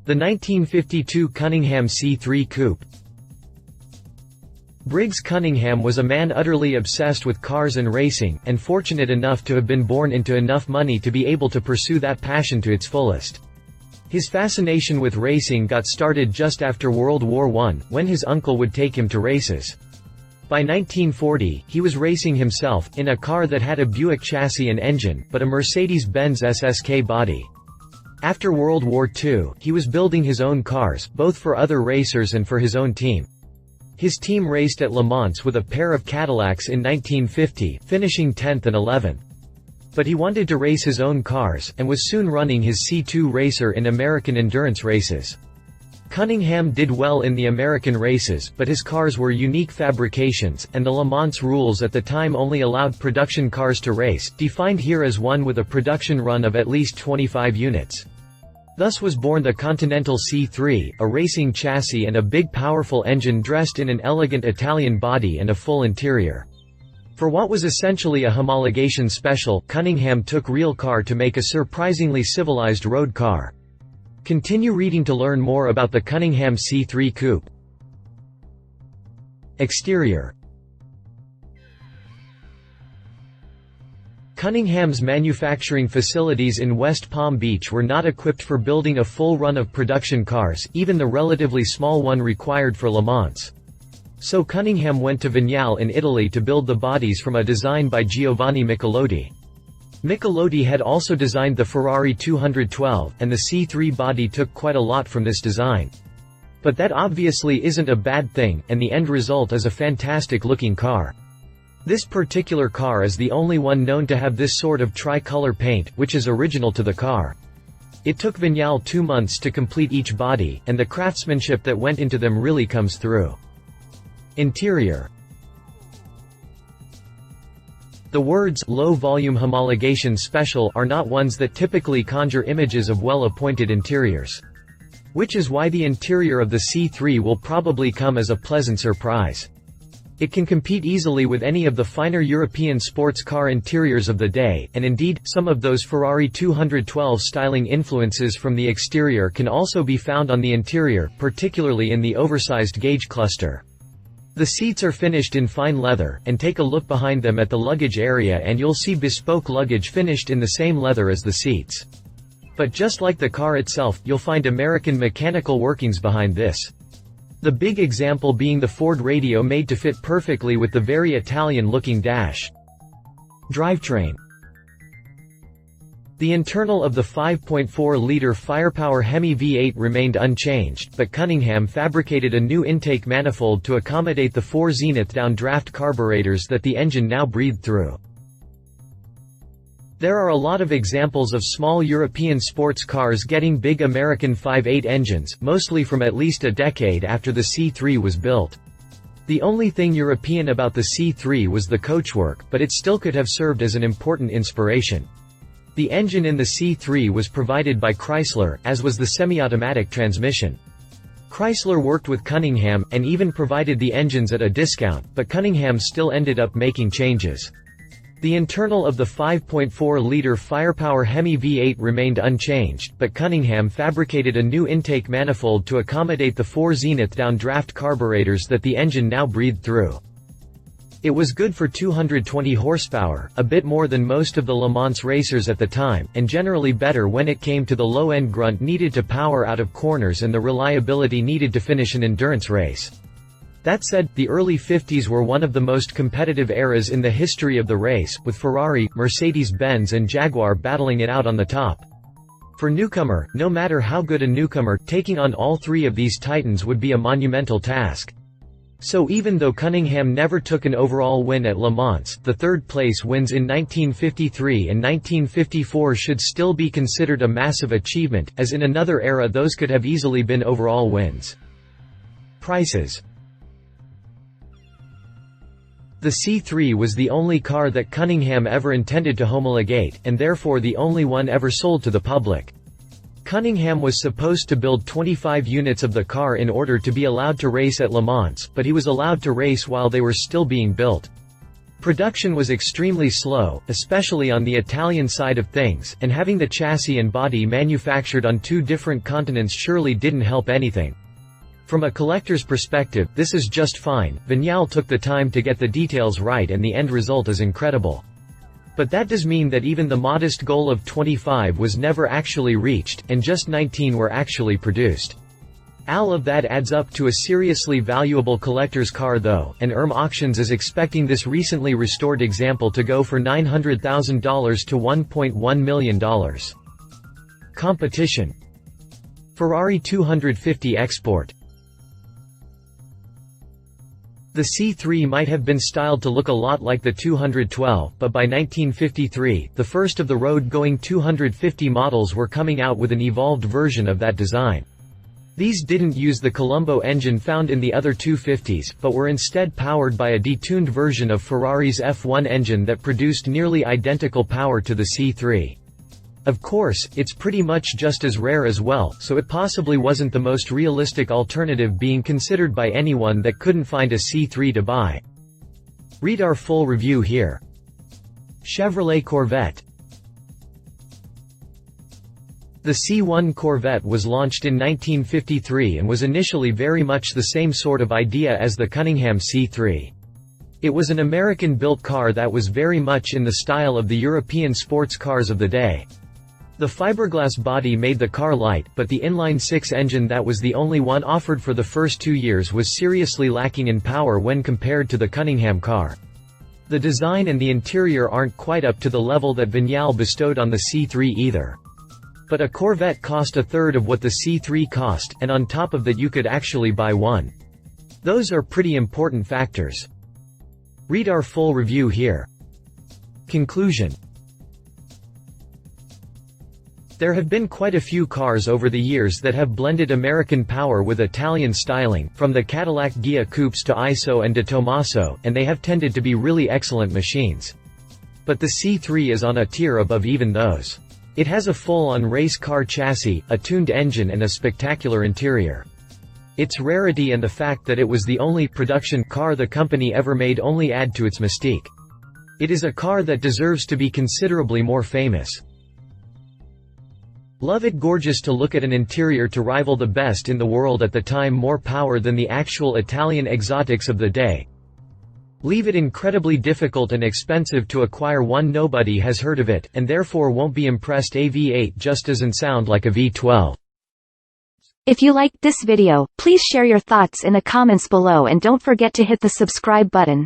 The 1952 Cunningham C3 Coupe. Briggs Cunningham was a man utterly obsessed with cars and racing, and fortunate enough to have been born into enough money to be able to pursue that passion to its fullest. His fascination with racing got started just after World War I, when his uncle would take him to races. By 1940, he was racing himself, in a car that had a Buick chassis and engine, but a Mercedes-Benz SSK body. After World War II, he was building his own cars, both for other racers and for his own team. His team raced at Le Mans with a pair of Cadillacs in 1950, finishing 10th and 11th. But he wanted to race his own cars, and was soon running his C2 racer in American endurance races. Cunningham did well in the American races, but his cars were unique fabrications, and the Le Mans rules at the time only allowed production cars to race, defined here as one with a production run of at least 25 units. Thus was born the Continental C3, a racing chassis and a big powerful engine dressed in an elegant Italian body and a full interior. For what was essentially a homologation special, Cunningham took real car to make a surprisingly civilized road car. Continue reading to learn more about the Cunningham C3 Coupe. Exterior. Cunningham's manufacturing facilities in West Palm Beach were not equipped for building a full run of production cars, even the relatively small one required for Le Mans. So Cunningham went to Vignale in Italy to build the bodies from a design by Giovanni Michelotti. Michelotti had also designed the Ferrari 212, and the C3 body took quite a lot from this design. But that obviously isn't a bad thing, and the end result is a fantastic-looking car. This particular car is the only one known to have this sort of tri-color paint, which is original to the car. It took Vignale 2 months to complete each body, and the craftsmanship that went into them really comes through. Interior. The words low-volume homologation special are not ones that typically conjure images of well-appointed interiors. Which is why the interior of the C3 will probably come as a pleasant surprise. It can compete easily with any of the finer European sports car interiors of the day, and indeed, some of those Ferrari 212 styling influences from the exterior can also be found on the interior, particularly in the oversized gauge cluster. The seats are finished in fine leather, and take a look behind them at the luggage area and you'll see bespoke luggage finished in the same leather as the seats. But just like the car itself, you'll find American mechanical workings behind this. The big example being the Ford radio made to fit perfectly with the very Italian-looking dash. Drivetrain. The internal of the 5.4-liter firepower Hemi V8 remained unchanged, but Cunningham fabricated a new intake manifold to accommodate the 4 Zenith downdraft carburetors that the engine now breathed through. There are a lot of examples of small European sports cars getting big American 5.8 engines, mostly from at least a decade after the C3 was built. The only thing European about the C3 was the coachwork, but it still could have served as an important inspiration. The engine in the C3 was provided by Chrysler, as was the semi-automatic transmission. Chrysler worked with Cunningham, and even provided the engines at a discount, but Cunningham still ended up making changes. The internal of the 5.4-liter firepower Hemi V8 remained unchanged, but Cunningham fabricated a new intake manifold to accommodate the 4 Zenith downdraft carburetors that the engine now breathed through. It was good for 220 horsepower, a bit more than most of the Le Mans racers at the time, and generally better when it came to the low-end grunt needed to power out of corners and the reliability needed to finish an endurance race. That said, the early 50s were one of the most competitive eras in the history of the race, with Ferrari, Mercedes-Benz and Jaguar battling it out on the top. For newcomer, no matter how good a newcomer, taking on all 3 of these titans would be a monumental task. So even though Cunningham never took an overall win at Le Mans, the third-place wins in 1953 and 1954 should still be considered a massive achievement, as in another era those could have easily been overall wins. Prices. The C3 was the only car that Cunningham ever intended to homologate, and therefore the only one ever sold to the public. Cunningham was supposed to build 25 units of the car in order to be allowed to race at Le Mans, but he was allowed to race while they were still being built. Production was extremely slow, especially on the Italian side of things, and having the chassis and body manufactured on two different continents surely didn't help anything. From a collector's perspective, this is just fine. Vignale took the time to get the details right and the end result is incredible. But that does mean that even the modest goal of 25 was never actually reached, and just 19 were actually produced. All of that adds up to a seriously valuable collector's car though, and Auctions is expecting this recently restored example to go for $900,000 to $1.1 million. Competition. Ferrari 250 Export. The C3 might have been styled to look a lot like the 212, but by 1953, the first of the road-going 250 models were coming out with an evolved version of that design. These didn't use the Colombo engine found in the other 250s, but were instead powered by a detuned version of Ferrari's F1 engine that produced nearly identical power to the C3. Of course, it's pretty much just as rare as well, so it possibly wasn't the most realistic alternative being considered by anyone that couldn't find a C3 to buy. Read our full review here. Chevrolet Corvette. The C1 Corvette was launched in 1953 and was initially very much the same sort of idea as the Cunningham C3. It was an American-built car that was very much in the style of the European sports cars of the day. The fiberglass body made the car light, but the inline-six engine that was the only one offered for the first 2 years was seriously lacking in power when compared to the Cunningham car. The design and the interior aren't quite up to the level that Vignale bestowed on the C3 either. But a Corvette cost a third of what the C3 cost, and on top of that you could actually buy one. Those are pretty important factors. Read our full review here. Conclusion. There have been quite a few cars over the years that have blended American power with Italian styling, from the Cadillac Ghia coupes to ISO and de Tomaso, and they have tended to be really excellent machines. But the C3 is on a tier above even those. It has a full-on race car chassis, a tuned engine and a spectacular interior. Its rarity and the fact that it was the only production car the company ever made only add to its mystique. It is a car that deserves to be considerably more famous. Love it. Gorgeous to look at, an interior to rival the best in the world at the time, more power than the actual Italian exotics of the day. Leave it incredibly difficult and expensive to acquire one. Nobody has heard of it, and therefore won't be impressed. A V8 just doesn't sound like a V12. If you liked this video, please share your thoughts in the comments below and don't forget to hit the subscribe button.